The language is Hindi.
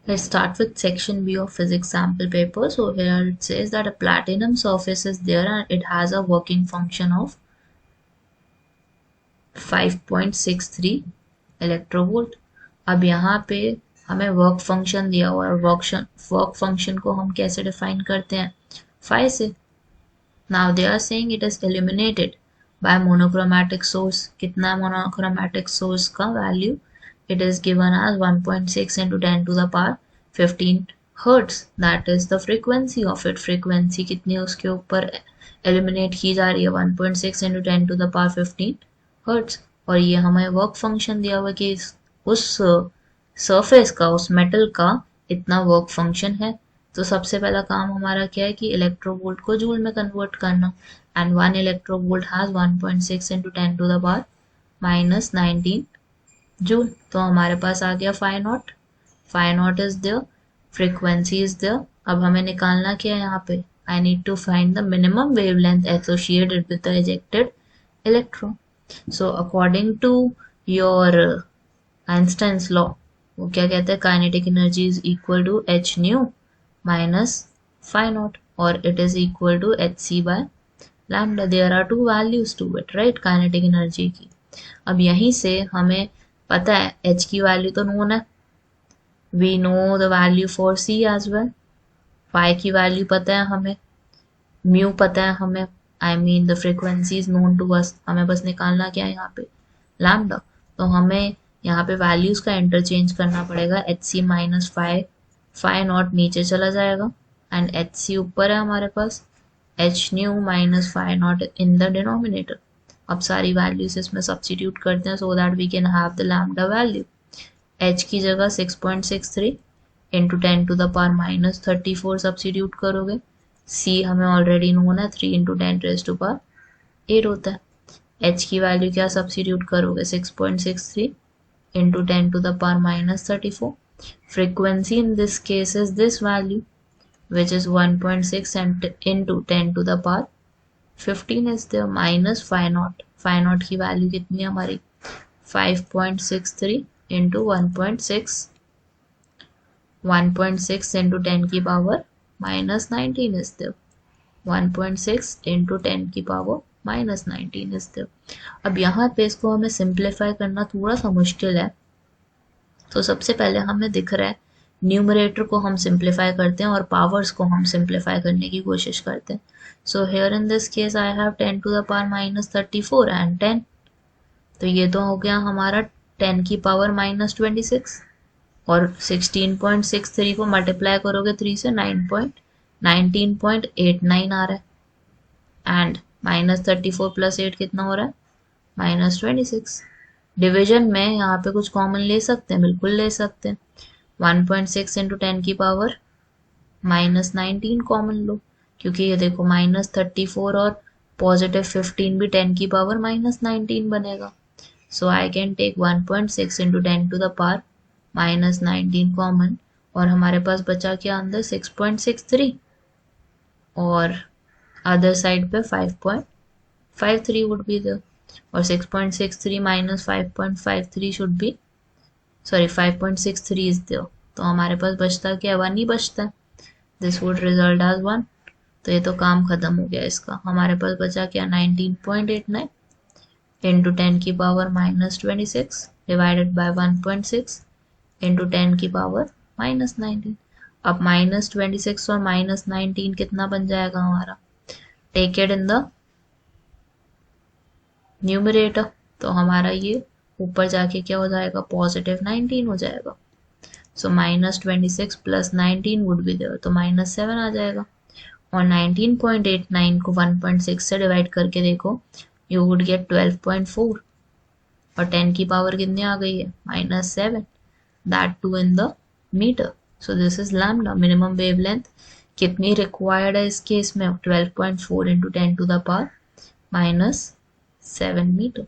Let's start with section B of physics sample paper. So here it says that a platinum surface is there and it has a working function of 5.63 electronvolt. अब यहाँ पे हमें वर्क फंक्शन दिया हुआ है. वर्क फंक्शन को हम कैसे डिफाइन करते हैं? फाई से. Now they are saying it is eliminated by monochromatic source. कितना है मोनोक्रोमैटिक सोर्स का value? It is given as 1.6 into 10 to the power 15 hertz. That is the frequency of it. Frequency कितनी उसके ऊपर eliminate की जा रही है? 1.6 into 10 to the power 15 hertz. और ये हमें वर्क फंक्शन दिया हुआ कि उस सरफेस का, उस मेटल का इतना वर्क फंक्शन है. तो सबसे पहला काम हमारा क्या है कि इलेक्ट्रोवोल्ट को जूल में कन्वर्ट करना. And 1 electronvolt has 1.6 into 10 to the power -19 joule. तो हमारे पास आ गया phi not. Phi not is there, frequency is there. अब हमें निकालना क्या है यहाँ पे? I need to find the minimum wavelength associated with the ejected electron. So according to your Einstein's law, वो क्या कहते हैं? Kinetic energy is equal to h new minus phi not, और it is equal to h c by lambda. There are two values to it, right, kinetic energy की. अब यहीं से हमें पता है h की वैल्यू तो नोन है. We know the value for c as well. Phi की वैल्यू पता है हमें, म्यू पता है हमें, I mean the frequency is known to us. हमें बस निकालना क्या है यहाँ पे? लैम्डा. तो हमें यहाँ पे वैल्यूज का इंटरचेंज करना पड़ेगा. H C minus phi, phi naught नीचे चला जाएगा एंड एच सी ऊपर है हमारे पास. H new minus phi naught in the denominator. अब सारी वैल्यूज इसमें सब्स्टिट्यूट करते हैं so that we can have the lambda value. h की जगह 6.63 into 10 to the power -34 substitute करोगे. c हमें ऑलरेडी नोन है, 3 इंटू 10 रेज टू पावर 8 होता है. h की वैल्यू क्या सब्स्टिट्यूट करोगे? 6.63 into 10 to the power -34. Frequency in this case is this value which is 1.6 into 10 to the power 15 is there minus phi naught. Phi naught की वैल्यू कितनी है हमारी? 5.63 into 1.6 into 10 की पावर -19 is there. 1.6 into 10 की पावर -19 is there. अब यहाँ पे इसको हमें सिंप्लीफाई करना थोड़ा सा मुश्किल है. तो सबसे पहले हमें दिख रहा है न्यूमरेटर को हम सिंप्लीफाई करते हैं और पावर्स को हम सिंप्लीफाई करने की कोशिश करते हैं. So here in this case I have 10 to the power -34 and 10. तो ये तो हो गया हमारा 10 की पावर -26 और 16.63 को मल्टीप्लाई करोगे 3 से 19.89 आ रहा है. एंड -34 प्लस 8 कितना हो रहा है? -26. डिविजन में यहाँ पे कुछ कॉमन ले सकते हैं, बिल्कुल ले सकते हैं. 1.6 इंटू 10 की पावर -19 कॉमन लो, क्योंकि ये देखो -34 और +15 भी 10 की पावर -19 बनेगा. So I can take 1.6 into 10 to the power -19 common, और हमारे पास बचा क्या अंदर? 6.63 और अदर साइड पे 5.53 वुड बी देयर, और 6.63 minus 5.53 should be, sorry 5.63 is there. तो हमारे पास बचता क्या? 1 ही बचता है. This would result as 1. तो ये तो काम खत्म हो गया इसका. हमारे पास बचा क्या? 19.89 इंटू 10 की पावर -26 डिवाइडेड बाय 1.6 इंटू 10 की पावर -19. अब -26 और -19 कितना बन जाएगा हमारा? Take it in the numerator. तो हमारा ये ऊपर जाके क्या हो जाएगा? +19 हो जाएगा. सो -26 प्लस 19 वुड बी देयर, तो -7 आ जाएगा. और 19.89 को 1.6 से डिवाइड करके देखो, यू वुड गेट 12.4, और 10 की पावर कितनी आ गई है? -7. That to in the meter. So this is lambda. Minimum wavelength कितनी रिक्वायर्ड है इस केस में? 12.4 into 10 to the power -7 metre.